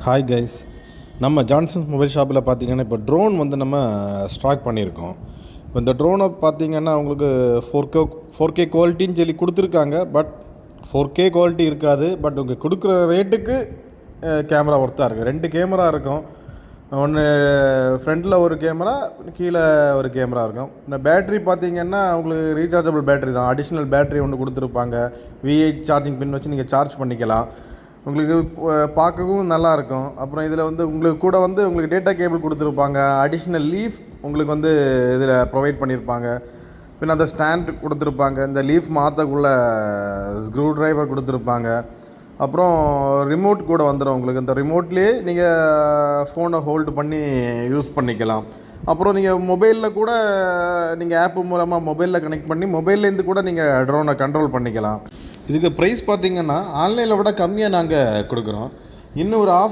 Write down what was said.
Hi guys, நம்ம Johnson's mobile ஷாப்பில் பார்த்தீங்கன்னா இப்போ ட்ரோன் வந்து நம்ம ஸ்டாக் பண்ணியிருக்கோம். இப்போ இந்த ட்ரோனை பார்த்தீங்கன்னா உங்களுக்கு ஃபோர் கே குவாலிட்டின்னு சொல்லி கொடுத்துருக்காங்க. பட் 4K குவாலிட்டி இருக்காது. பட் உங்கள் கொடுக்குற ரேட்டுக்கு கேமரா ஒர்த்தாக இருக்குது. 2 கேமரா இருக்கும். ஒன்று ஃப்ரண்ட்டில் ஒரு கேமரா, கீழே ஒரு கேமரா இருக்கும். இந்த பேட்ரி பார்த்தீங்கன்னா உங்களுக்கு ரீசார்ஜபிள் பேட்ரி தான். அடிஷ்னல் பேட்ரி ஒன்று கொடுத்துருப்பாங்க. V8 சார்ஜிங் பின் வச்சு நீங்கள் சார்ஜ் பண்ணிக்கலாம். உங்களுக்கு பார்க்கவும் நல்லாயிருக்கும். அப்புறம் இதில் வந்து உங்களுக்கு கூட வந்து உங்களுக்கு டேட்டா கேபிள் கொடுத்துருப்பாங்க. அடிஷ்னல் லீஃப் உங்களுக்கு வந்து இதில் ப்ரொவைட் பண்ணியிருப்பாங்க. பின்ன அந்த ஸ்டாண்ட் கொடுத்துருப்பாங்க. இந்த லீஃப் மாற்றக்குள்ள ஸ்க்ரூ ட்ரைவர் கொடுத்துருப்பாங்க. அப்புறம் ரிமோட் கூட வந்துடும் உங்களுக்கு. இந்த ரிமோட்லேயே நீங்கள் ஃபோனை ஹோல்டு பண்ணி யூஸ் பண்ணிக்கலாம். அப்புறம் நீங்கள் மொபைலில் கூட நீங்கள் ஆப்பு மூலமாக மொபைலில் கனெக்ட் பண்ணி மொபைல்லேருந்து கூட நீங்கள் ட்ரோனை கண்ட்ரோல் பண்ணிக்கலாம். இதுக்கு ப்ரைஸ் பார்த்திங்கன்னா ஆன்லைனில் விட கம்மியாக நாங்கள் கொடுக்குறோம். இன்னும் ஒரு